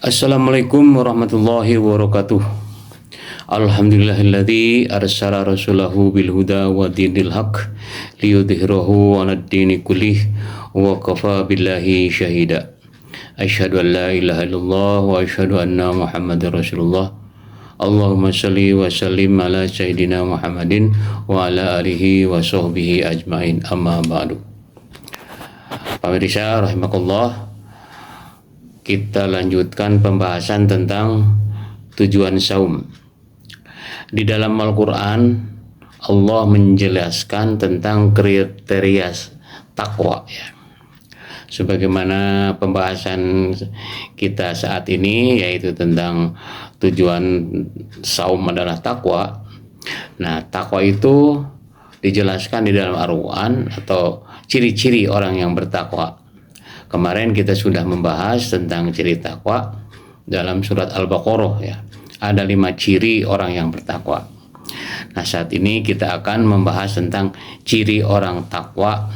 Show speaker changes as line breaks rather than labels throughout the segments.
Assalamualaikum warahmatullahi wabarakatuh. Alhamdulillahilladzi arsala rasulahu bil huda wa dinil haq liyudhhirahu 'alad dini kullih wa kafa billahi syahida. Asyhadu an la ilaha illallah wa asyhadu anna Muhammadar Rasulullah. Allahumma shalli wa sallim ala sayyidina Muhammadin wa ala alihi wa sahbihi ajmain, amma ba'du. Pemirsa rahimakumullah, kita lanjutkan pembahasan tentang tujuan saum. Di dalam Al-Quran, Allah menjelaskan tentang kriteria takwa, ya. Sebagaimana pembahasan kita saat ini, yaitu tentang tujuan saum adalah takwa. Nah, takwa itu dijelaskan di dalam Al-Quran atau ciri-ciri orang yang bertakwa. Kemarin kita sudah membahas tentang ciri takwa dalam surat Al-Baqarah, ya. Ada 5 ciri orang yang bertakwa. Nah, saat ini kita akan membahas tentang ciri orang takwa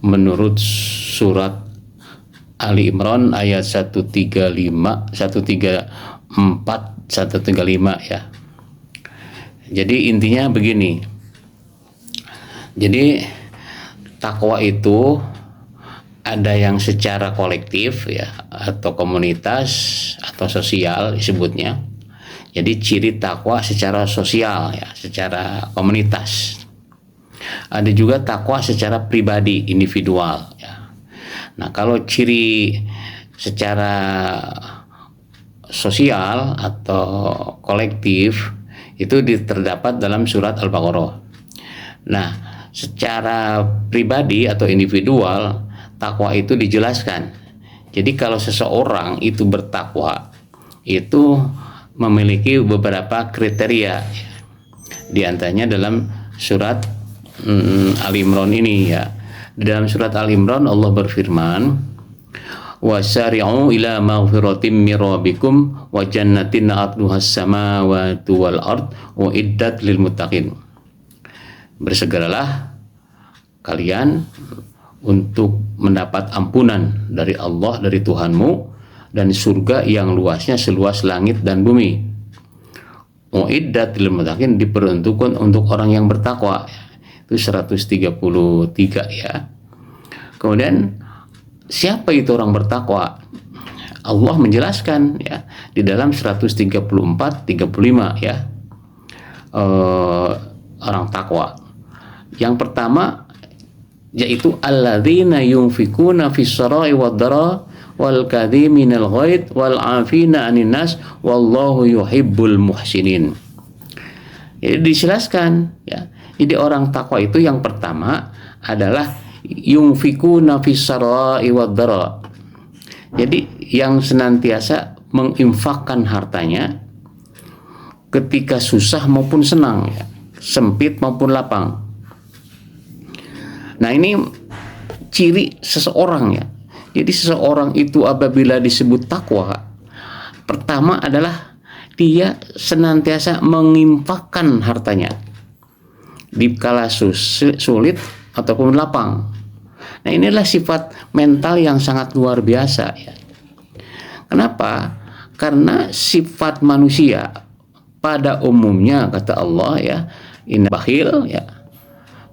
menurut surat Ali Imran ayat 135, 134, 135, ya. Jadi intinya begini. Jadi takwa itu ada yang secara kolektif, ya, atau komunitas atau sosial disebutnya. Jadi ciri takwa secara sosial, ya, secara komunitas. Ada juga takwa secara pribadi, individual, ya. Nah, kalau ciri secara sosial atau kolektif itu terdapat dalam surat Al-Baqarah. Nah, secara pribadi atau individual, takwa itu dijelaskan. Jadi kalau seseorang itu bertakwa, itu memiliki beberapa kriteria. Di antaranya dalam surat Ali Imran ini, ya. Di dalam surat Ali Imran Allah berfirman, "Wasari'u ila maghfiratin mir rabbikum wa jannatin 'arduhas samawati wal ard wa iddat lil muttaqin." Bersegeralah kalian untuk mendapat ampunan dari Allah, dari Tuhanmu, dan surga yang luasnya seluas langit dan bumi. Uiddat lil muttaqin, diperuntukkan untuk orang yang bertakwa. Itu 133, ya. Kemudian siapa itu orang bertakwa? Allah menjelaskan, ya, di dalam 134, 35, ya. Orang takwa. Yang pertama yaitu alladzina yunfikuna fis sarai wad dara wal kadhiminal ghaid wal 'afina 'anil nas wallahu yuhibbul muhsinin. Jadi dijelaskan, ya. Jadi orang takwa itu yang pertama adalah yunfikuna fis sarai wad dara. Jadi yang senantiasa menginfakkan hartanya ketika susah maupun senang, ya. Sempit maupun lapang. Nah, ini ciri seseorang, ya. Jadi seseorang itu apabila disebut takwa, pertama adalah dia senantiasa menginfakkan hartanya di kala sulit ataupun lapang. Nah, inilah sifat mental yang sangat luar biasa, ya. Kenapa? Karena sifat manusia pada umumnya, kata Allah, ya, ini bakhil, ya.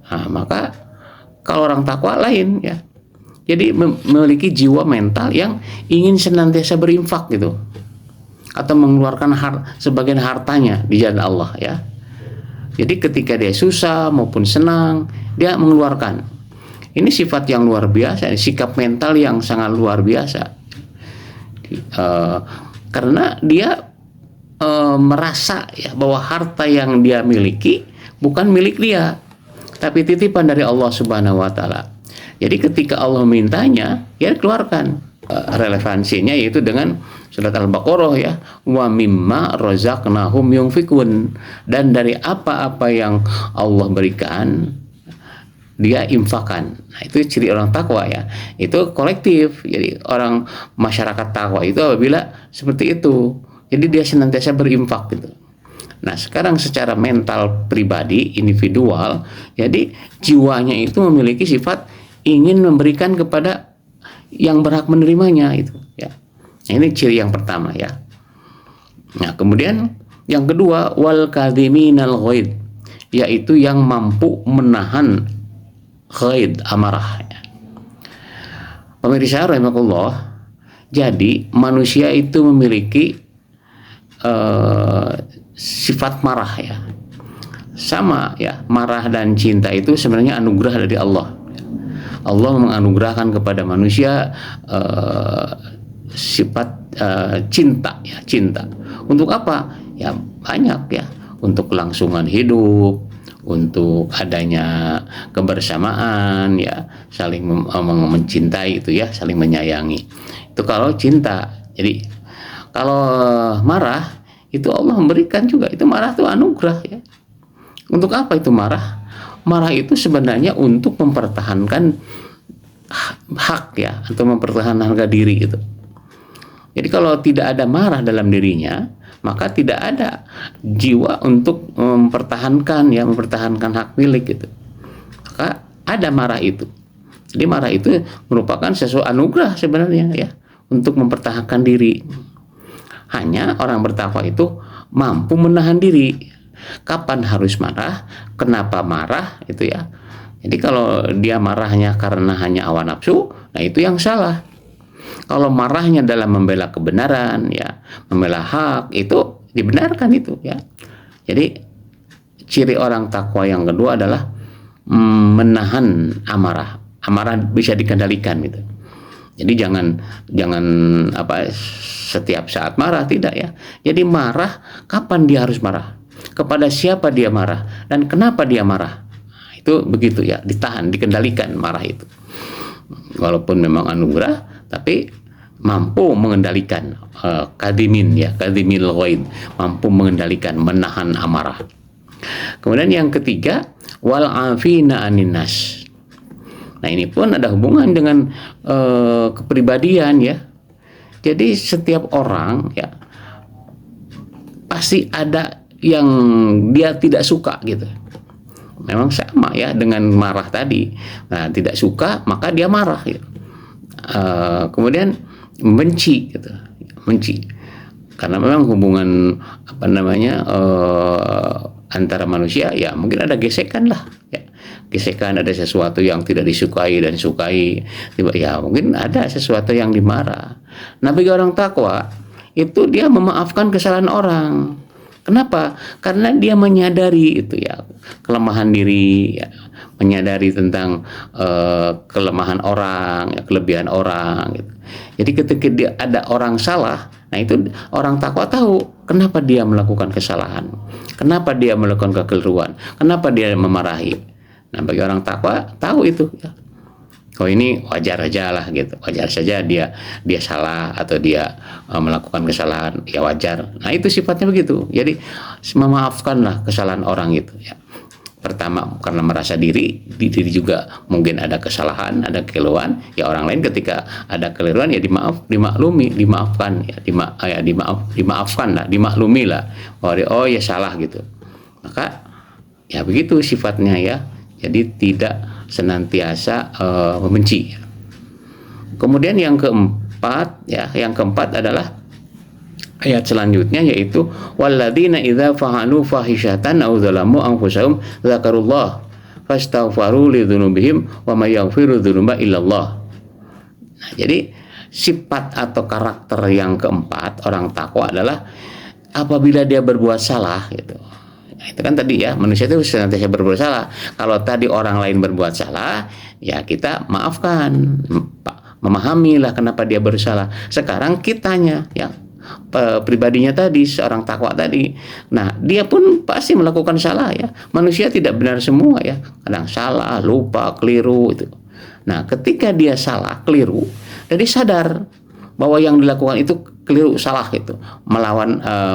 Nah, maka kalau orang takwa lain, ya. Jadi memiliki jiwa mental yang ingin senantiasa berinfak, gitu, atau mengeluarkan sebagian hartanya di jalan Allah, ya. Jadi ketika dia susah maupun senang, dia mengeluarkan. Ini sifat yang luar biasa, sikap mental yang sangat luar biasa. Karena dia merasa, ya, bahwa harta yang dia miliki bukan milik dia, tapi titipan dari Allah Subhanahu wa taala. Jadi ketika Allah mintanya, ya keluarkan. Relevansinya yaitu dengan surat Al-Baqarah, ya, wa mimma razaqnahum yunfikun, dan dari apa-apa yang Allah berikan dia infakkan. Nah, itu ciri orang takwa, ya. Itu kolektif. Jadi orang masyarakat takwa itu apabila seperti itu, jadi dia senantiasa berinfak, gitu. Nah, sekarang secara mental pribadi, individual, jadi jiwanya itu memiliki sifat ingin memberikan kepada yang berhak menerimanya, itu, ya. Nah, ini ciri yang pertama, ya. Nah, kemudian yang kedua, wal kadhiminal ghaid, yaitu yang mampu menahan ghaid, amarah. Pemirsa rahimakumullah, jadi manusia itu memiliki sifat marah ya. Sama ya, marah dan cinta itu sebenarnya anugerah dari Allah. Allah menganugerahkan kepada manusia sifat cinta ya, cinta. Untuk apa? Ya banyak ya, untuk kelangsungan hidup, untuk adanya kebersamaan ya, saling mencintai itu ya, saling menyayangi. Itu kalau cinta. Jadi kalau marah itu Allah memberikan juga, itu marah itu anugerah ya. Untuk apa itu marah? Marah itu sebenarnya untuk mempertahankan hak ya, atau mempertahankan harga diri gitu. Jadi kalau tidak ada marah dalam dirinya, maka tidak ada jiwa untuk mempertahankan ya, mempertahankan hak milik gitu. Maka ada marah itu. Jadi marah itu merupakan sesuatu anugerah sebenarnya ya, untuk mempertahankan diri. Hanya orang bertakwa itu mampu menahan diri. Kapan harus marah? Kenapa marah? Itu ya. Jadi kalau dia marahnya karena hanya hawa nafsu, nah itu yang salah. Kalau marahnya dalam membela kebenaran ya, membela hak, itu dibenarkan itu ya. Jadi ciri orang takwa yang kedua adalah menahan amarah. Amarah bisa dikendalikan gitu. Jadi jangan setiap saat marah, tidak ya. Jadi marah, kapan dia harus marah? Kepada siapa dia marah dan kenapa dia marah? Nah, itu begitu ya, ditahan, dikendalikan marah itu. Walaupun memang anugerah, tapi mampu mengendalikan kadhimin ya, kadhimil ghaid, mampu mengendalikan, menahan amarah. Kemudian yang ketiga, wal afina anin nas. Nah, ini pun ada hubungan dengan kepribadian ya. Jadi setiap orang ya pasti ada yang dia tidak suka gitu. Memang sama ya dengan marah tadi. Nah, tidak suka maka dia marah gitu. Kemudian membenci gitu, benci. Karena memang hubungan antara manusia ya mungkin ada gesekan lah ya. Gesekan, ada sesuatu yang tidak disukai dan sukai. Ya mungkin ada sesuatu yang dimarah. Nah, bagi orang takwa itu dia memaafkan kesalahan orang. Kenapa? Karena dia menyadari itu ya, kelemahan diri ya, menyadari tentang kelemahan orang, ya, kelebihan orang gitu. Jadi ketika dia ada orang salah, nah itu orang takwa tahu kenapa dia melakukan kesalahan, kenapa dia melakukan kekeliruan, kenapa dia memarahi. Nah, bagi orang takwa tahu itu ya. Oh, ini wajar aja lah gitu, wajar saja dia salah atau dia melakukan kesalahan, ya wajar. Nah, itu sifatnya begitu. Jadi memaafkanlah kesalahan orang itu ya. Pertama karena merasa diri juga mungkin ada kesalahan, ada kekeliruan, ya orang lain ketika ada kekeliruan ya dimaklumi, dimaafkan ya, dimaafkan lah, dimaklumi lah. Oh ya salah gitu. Maka ya begitu sifatnya ya. Jadi tidak senantiasa membenci. Kemudian yang keempat adalah ayat selanjutnya, yaitu walladzina idza fa'alu fahishatan aw zalamu anfusahum dzakarullah fastaghfaru lidzunubihim wa may yaghfiru dzunuba illallah. Nah, jadi sifat atau karakter yang keempat orang takwa adalah apabila dia berbuat salah gitu. Nah, itu kan tadi ya, manusia itu senantiasa berbuat salah. Kalau tadi orang lain berbuat salah, ya kita maafkan, memahamilah kenapa dia bersalah. Sekarang kitanya, ya pribadinya tadi, seorang takwa tadi, nah dia pun pasti melakukan salah ya. Manusia tidak benar semua ya, kadang salah, lupa, keliru itu. Nah, ketika dia salah, keliru, jadi sadar bahwa yang dilakukan itu keliru, salah itu,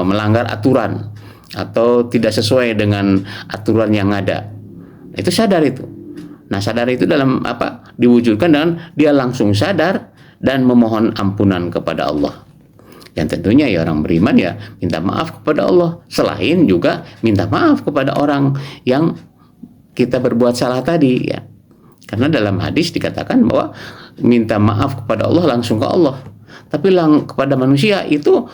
melanggar aturan atau tidak sesuai dengan aturan yang ada. Itu sadar itu. Nah, sadar itu dalam diwujudkan dengan dia langsung sadar dan memohon ampunan kepada Allah. Yang tentunya ya orang beriman ya minta maaf kepada Allah, selain juga minta maaf kepada orang yang kita berbuat salah tadi ya. Karena dalam hadis dikatakan bahwa minta maaf kepada Allah langsung ke Allah. Tapi kepada manusia itu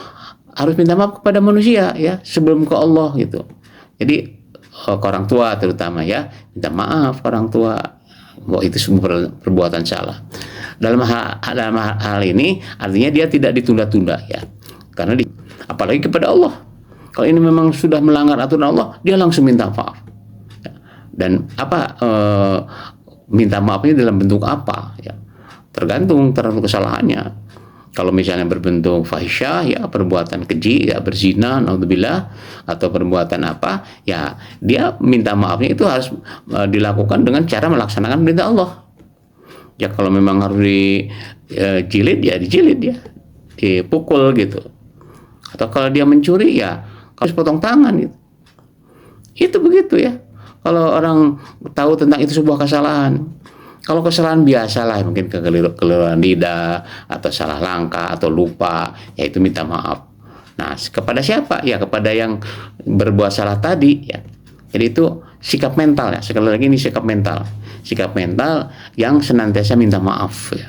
harus minta maaf kepada manusia ya sebelum ke Allah gitu. Jadi ke orang tua terutama ya, minta maaf ke orang tua bahwa itu semua perbuatan salah. Dalam hal ini artinya dia tidak ditunda-tunda ya, karena apalagi kepada Allah. Kalau ini memang sudah melanggar aturan Allah, dia langsung minta maaf. Dan minta maafnya dalam bentuk apa ya? Tergantung kesalahannya. Kalau misalnya berbentuk fahisyah ya, perbuatan keji ya, berzina naudzubillah, atau perbuatan apa ya, dia minta maafnya itu harus dilakukan dengan cara melaksanakan perintah Allah. Ya kalau memang harus dijilid ya dijilid ya, dipukul gitu. Atau kalau dia mencuri ya harus potong tangan gitu. Itu begitu ya. Kalau orang tahu tentang itu sebuah kesalahan. Kalau kesalahan biasa lah, mungkin kekeliruan lidah atau salah langkah atau lupa, ya itu minta maaf. Nah, kepada siapa? Ya kepada yang berbuat salah tadi ya. Jadi itu sikap mental ya. Sekali lagi ini sikap mental. Sikap mental yang senantiasa minta maaf ya.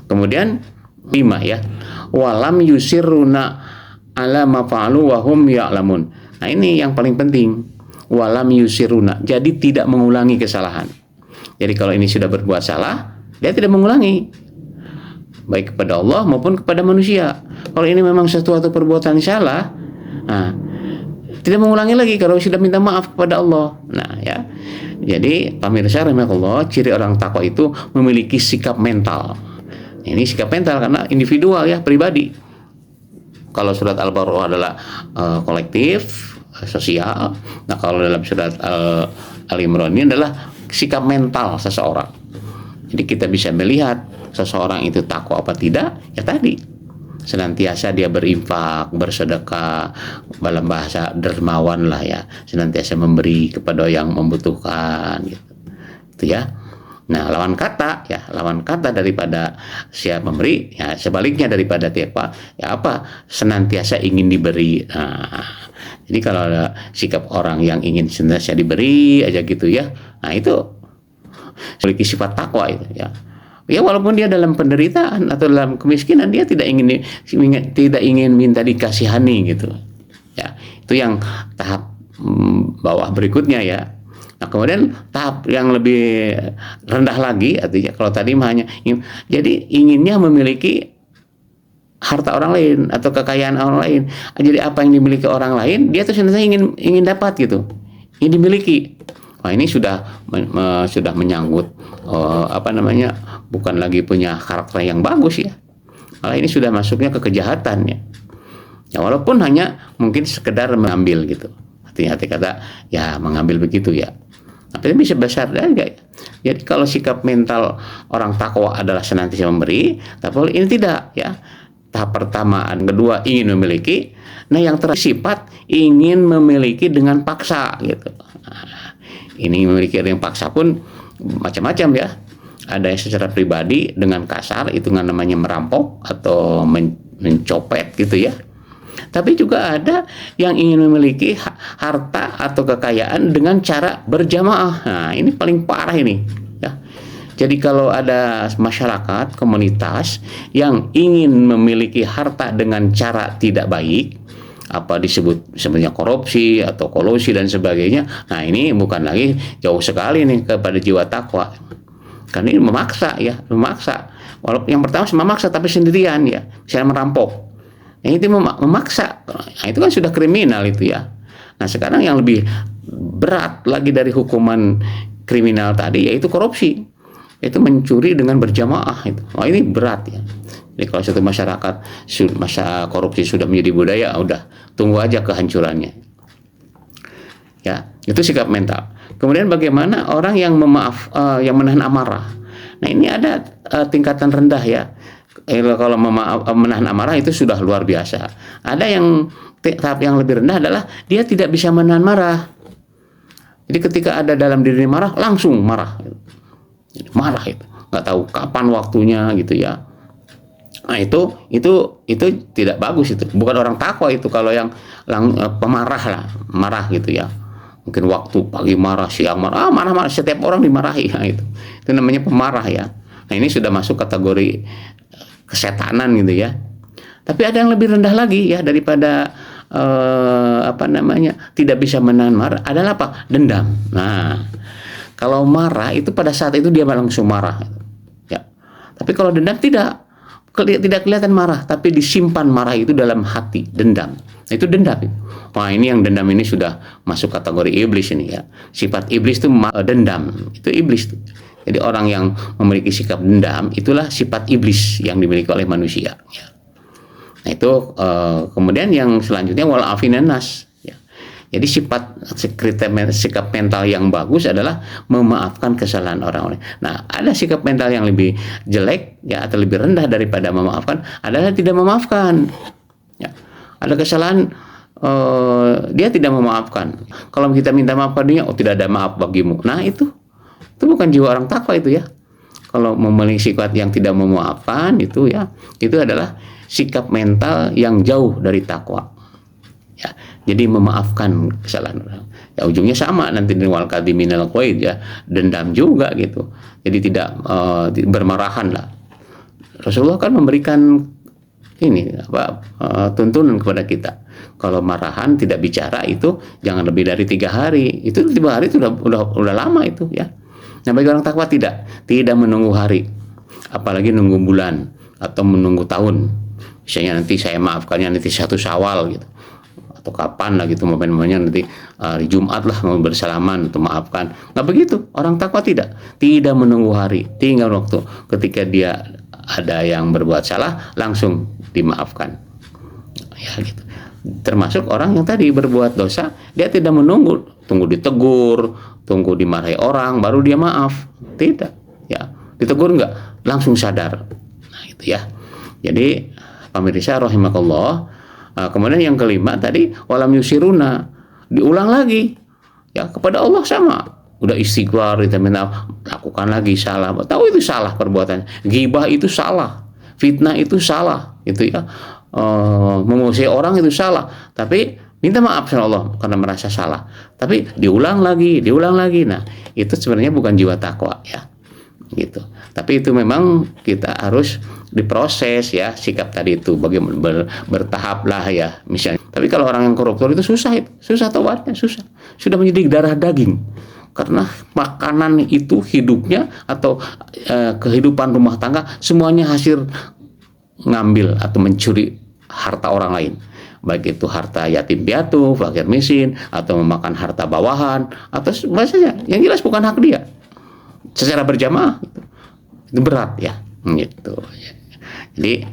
Kemudian 5 ya. Walam yusirruna ala ma fa'alu wa hum ya'lamun. Nah, ini yang paling penting. Walam yusirruna. Jadi tidak mengulangi kesalahan. Jadi kalau ini sudah berbuat salah, dia tidak mengulangi, baik kepada Allah maupun kepada manusia. Kalau ini memang sesuatu perbuatan salah, nah, tidak mengulangi lagi kalau sudah minta maaf kepada Allah. Nah ya, jadi pemirsa rahimakumullah, ciri orang takwa itu memiliki sikap mental. Ini sikap mental karena individual ya, pribadi. Kalau surat Al-Baqarah adalah kolektif, sosial. Nah kalau dalam surat Al-Imran ini adalah sikap mental seseorang. Jadi kita bisa melihat seseorang itu takwa apa tidak, ya tadi senantiasa dia berinfak, bersedekah, dalam bahasa dermawan lah ya, senantiasa memberi kepada yang membutuhkan gitu. Itu ya. Nah, lawan kata daripada siap memberi, ya sebaliknya daripada takwa, ya apa? Senantiasa ingin diberi. Nah, jadi kalau ada sikap orang yang ingin senantiasa diberi aja gitu ya, nah itu memiliki sifat takwa itu ya. Ya walaupun dia dalam penderitaan atau dalam kemiskinan, dia tidak ingin minta dikasihani gitu. Ya, itu yang tahap bawah berikutnya ya. Nah, kemudian tahap yang lebih rendah lagi, artinya kalau tadi hanya jadi inginnya memiliki harta orang lain atau kekayaan orang lain. Jadi apa yang dimiliki orang lain, dia tuh sebenarnya ingin dapat gitu, ingin dimiliki. Wah, ini sudah menyangkut bukan lagi punya karakter yang bagus ya. Malah ini sudah masuknya ke kejahatan ya. Ya walaupun hanya mungkin sekedar mengambil gitu. Artinya kata ya mengambil begitu ya. Tapi bisa besar juga ya. Jadi kalau sikap mental orang takwa adalah senantiasa memberi, tapi ini tidak ya. Tahap pertama dan kedua ingin memiliki. Nah, yang terakhir sifat ingin memiliki dengan paksa gitu. Nah, ini memiliki dengan paksa pun macam-macam ya. Ada yang secara pribadi dengan kasar, itu namanya merampok atau mencopet gitu ya. Tapi juga ada yang ingin memiliki harta atau kekayaan dengan cara berjamaah. Nah, ini paling parah ini ya. Jadi kalau ada masyarakat, komunitas yang ingin memiliki harta dengan cara tidak baik, apa disebut sebenarnya korupsi atau kolusi dan sebagainya. Nah, ini bukan lagi jauh sekali nih kepada jiwa takwa. Karena ini memaksa ya, memaksa. Walaupun yang pertama memaksa tapi sendirian ya, saya merampok. Yang itu memaksa, nah, itu kan sudah kriminal itu ya. Nah sekarang yang lebih berat lagi dari hukuman kriminal tadi yaitu korupsi, itu mencuri dengan berjamaah itu. Wah ini berat ya. Jadi kalau suatu masyarakat masa korupsi sudah menjadi budaya, udah tunggu aja kehancurannya. Ya itu sikap mental. Kemudian bagaimana orang yang yang menahan amarah. Nah ini ada tingkatan rendah ya. Kalau menahan amarah itu sudah luar biasa. Ada yang tahap yang lebih rendah adalah dia tidak bisa menahan marah. Jadi ketika ada dalam diri marah, langsung marah. Marah itu, nggak tahu kapan waktunya gitu ya. Nah itu tidak bagus itu. Bukan orang takwa itu kalau yang pemarah lah, marah gitu ya. Mungkin waktu pagi marah, siang marah, marah setiap orang dimarahi. Nah, itu namanya pemarah ya. Nah ini sudah masuk kategori kesetanan gitu ya. Tapi ada yang lebih rendah lagi ya daripada tidak bisa menahan marah adalah apa? Dendam. Nah, kalau marah itu pada saat itu dia langsung marah. Ya. Tapi kalau dendam tidak kelihatan marah, tapi disimpan marah itu dalam hati, dendam. Nah, itu dendam. Wah, ini yang dendam ini sudah masuk kategori iblis ini ya. Sifat iblis itu dendam. Itu iblis tuh. Jadi orang yang memiliki sikap dendam itulah sifat iblis yang dimiliki oleh manusia ya. Nah, itu kemudian yang selanjutnya wal afinan nas ya. Jadi sikap mental yang bagus adalah memaafkan kesalahan orang lain. Nah, ada sikap mental yang lebih jelek ya atau lebih rendah daripada memaafkan adalah tidak memaafkan. Ya. Ada kesalahan dia tidak memaafkan. Kalau kita minta maaf padanya, oh tidak ada maaf bagimu. Nah, itu bukan jiwa orang takwa itu ya. Kalau memiliki sifat yang tidak memaafkan itu ya, itu adalah sikap mental yang jauh dari takwa. Ya, jadi memaafkan kesalahan orang. Ya ujungnya sama nanti wal kadhiminal ghaidh ya, dendam juga gitu. Jadi tidak bermarahan lah. Rasulullah kan memberikan ini tuntunan kepada kita. Kalau marahan tidak bicara itu jangan lebih dari 3 hari. Itu 3 hari itu udah lama itu ya. Nah, bagi orang takwa tidak menunggu hari, apalagi nunggu bulan atau menunggu tahun. Misalnya nanti saya maafkannya nanti 1 Syawal gitu, atau kapan lah gitu momen-momennya nanti hari Jumat lah mau bersalaman atau maafkan. Nggak begitu, orang takwa tidak menunggu hari, tinggal waktu ketika dia ada yang berbuat salah langsung dimaafkan. Ya gitu. Termasuk orang yang tadi berbuat dosa, dia tidak tunggu ditegur, tunggu dimarahi orang baru dia maaf. Tidak, ya. Ditegur enggak, langsung sadar. Nah, itu ya. Jadi pemirsa rahimakallah, kemudian yang kelima tadi walam yusiruna, diulang lagi. Ya, kepada Allah sama. Udah istighfar, kita minta lakukan lagi salah. Tahu itu salah perbuatannya. Ghibah itu salah. Fitnah itu salah, gitu ya. Memusuhi orang itu salah, tapi minta maaf sama Allah karena merasa salah, tapi diulang lagi. Nah, itu sebenarnya bukan jiwa takwa ya, gitu. Tapi itu memang kita harus diproses ya, sikap tadi itu bagaimana bertahap lah ya, misalnya. Tapi kalau orang yang koruptor itu susah tobatnya, sudah menjadi darah daging. Karena makanan itu hidupnya atau kehidupan rumah tangga semuanya hasil ngambil atau mencuri harta orang lain, baik itu harta yatim piatu, fakir miskin, atau memakan harta bawahan, atau bahasanya yang jelas bukan hak dia secara berjamaah, itu berat ya, gitu. Jadi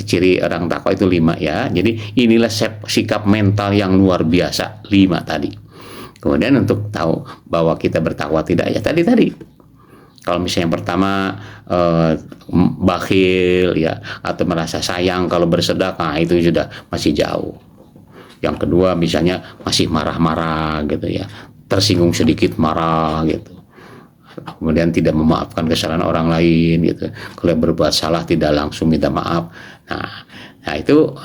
ciri orang takwa itu 5 ya. Jadi inilah sikap mental yang luar biasa 5 tadi. Kemudian untuk tahu bahwa kita bertakwa tidak ya tadi. Kalau misalnya yang pertama bakhil ya, atau merasa sayang kalau bersedekah, itu sudah masih jauh. Yang kedua misalnya masih marah-marah gitu ya, tersinggung sedikit marah gitu. Kemudian tidak memaafkan kesalahan orang lain gitu. Kalau berbuat salah tidak langsung minta maaf. Nah itu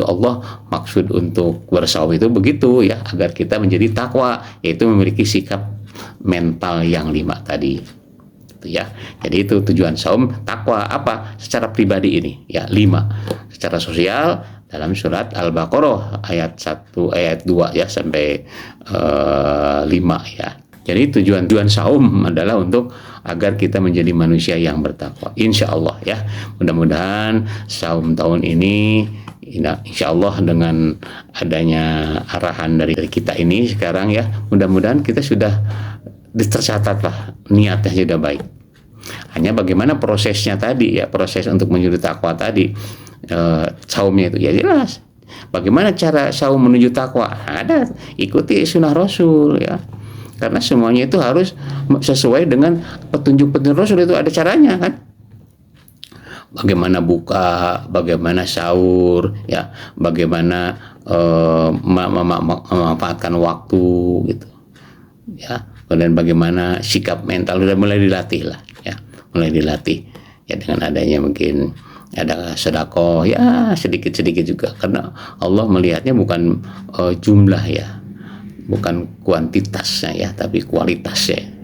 Allah maksud untuk bersaum itu begitu ya, agar kita menjadi takwa, yaitu memiliki sikap mental yang 5 tadi itu ya. Jadi itu tujuan saum takwa apa secara pribadi ini ya, 5. Secara sosial dalam surat Al-Baqarah ayat 1 ayat 2 ya sampai 5 ya. Jadi tujuan saum adalah untuk agar kita menjadi manusia yang bertakwa, insya Allah ya. Mudah-mudahan saum tahun ini insya Allah dengan adanya arahan dari kita ini sekarang ya, mudah-mudahan kita sudah tercatat lah, niatnya sudah baik. Hanya bagaimana prosesnya tadi ya, proses untuk menuju takwa tadi, saumnya itu ya jelas. Bagaimana cara saum menuju takwa? Ada, ikuti sunnah Rasul ya. Karena semuanya itu harus sesuai dengan petunjuk-petunjuk Rasul, itu ada caranya kan. Bagaimana buka, bagaimana sahur, ya, bagaimana memanfaatkan waktu, gitu, ya. Dan bagaimana sikap mental sudah mulai dilatih lah, ya, mulai dilatih, ya, dengan adanya mungkin ada sedekah, ya, sedikit-sedikit juga, karena Allah melihatnya bukan jumlah ya, bukan kuantitasnya ya, tapi kualitasnya.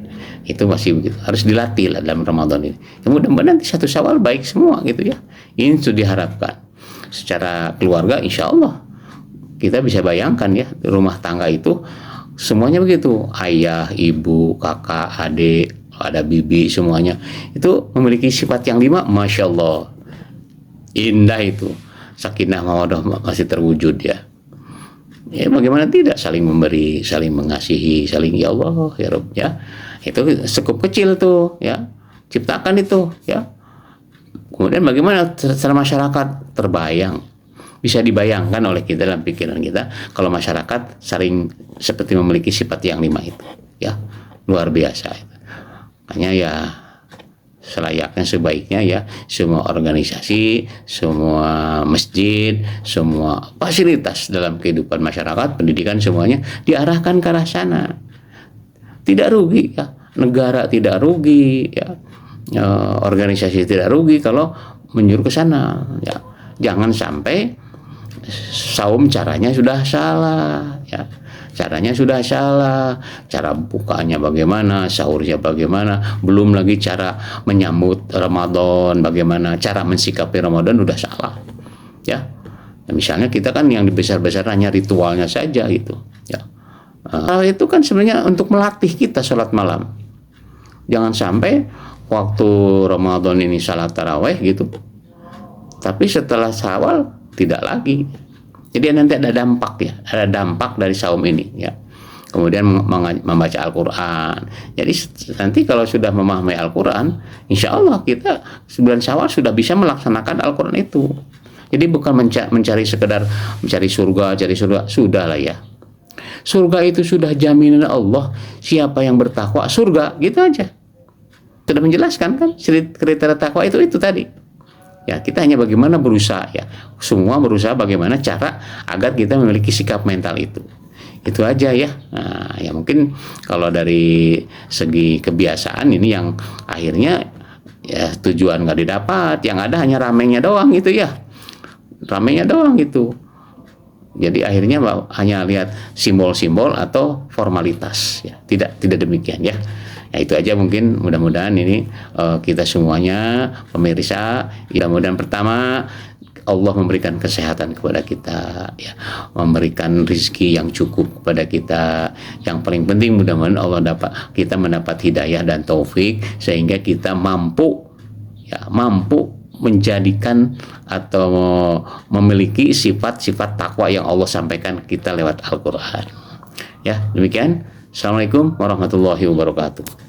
Itu masih begitu, harus dilatih lah dalam Ramadan ini. Ya, mudah-mudahan nanti 1 Syawal baik semua gitu ya. Ini sudah diharapkan. secara keluarga, insya Allah kita bisa bayangkan ya, rumah tangga itu semuanya begitu, ayah, ibu, kakak, adik, ada bibi, semuanya itu memiliki sifat yang 5, masya Allah, indah itu, sakinah mawaddah masih terwujud ya. Ya bagaimana tidak, saling memberi, saling mengasihi, saling, ya Allah ya Rabb ya. Itu sekup kecil tuh ya, ciptakan itu ya. Kemudian bagaimana secara masyarakat, terbayang, bisa dibayangkan oleh kita dalam pikiran kita kalau masyarakat saling seperti memiliki sifat yang 5 itu ya, luar biasa itu. Makanya ya selayaknya, sebaiknya ya, semua organisasi, semua masjid, semua fasilitas dalam kehidupan masyarakat, pendidikan, semuanya diarahkan ke arah sana. Tidak rugi ya, negara tidak rugi ya, organisasi tidak rugi kalau menyuruh ke sana ya. Jangan sampai saum caranya sudah salah ya, caranya sudah salah, cara bukanya bagaimana, sahurnya bagaimana, belum lagi cara menyambut Ramadan bagaimana, cara mensikapi Ramadan udah salah ya. Nah, misalnya kita kan yang dibesar-besar hanya ritualnya saja gitu ya. Itu kan sebenarnya untuk melatih kita sholat malam. Jangan sampai waktu Ramadan ini salat taraweh gitu, tapi setelah Syawal tidak lagi. Jadi nanti ada dampak ya, ada dampak dari saum ini ya. Kemudian membaca Al-Quran. Jadi nanti kalau sudah memahami Al-Quran, insya Allah kita bulan Syawal sudah bisa melaksanakan Al-Quran itu. Jadi bukan mencari sekedar mencari surga, sudah lah ya. Surga itu sudah jaminan Allah. Siapa yang bertakwa surga, gitu aja. Sudah menjelaskan kan kriteria takwa itu tadi. Ya, kita hanya bagaimana berusaha ya. Semua berusaha bagaimana cara agar kita memiliki sikap mental itu. Itu aja ya. Nah, ya mungkin kalau dari segi kebiasaan ini yang akhirnya ya tujuan nggak didapat, yang ada hanya ramenya doang gitu ya. Ramenya doang gitu. Jadi akhirnya hanya lihat simbol-simbol atau formalitas ya. Tidak demikian ya. Ya itu aja mungkin, mudah-mudahan ini kita semuanya pemirsa, mudah-mudahan pertama Allah memberikan kesehatan kepada kita ya, memberikan rezeki yang cukup kepada kita. Yang paling penting mudah-mudahan kita mendapat hidayah dan taufik sehingga kita mampu menjadikan atau memiliki sifat-sifat takwa yang Allah sampaikan kita lewat Al-Quran. Ya, demikian. Assalamualaikum warahmatullahi wabarakatuh.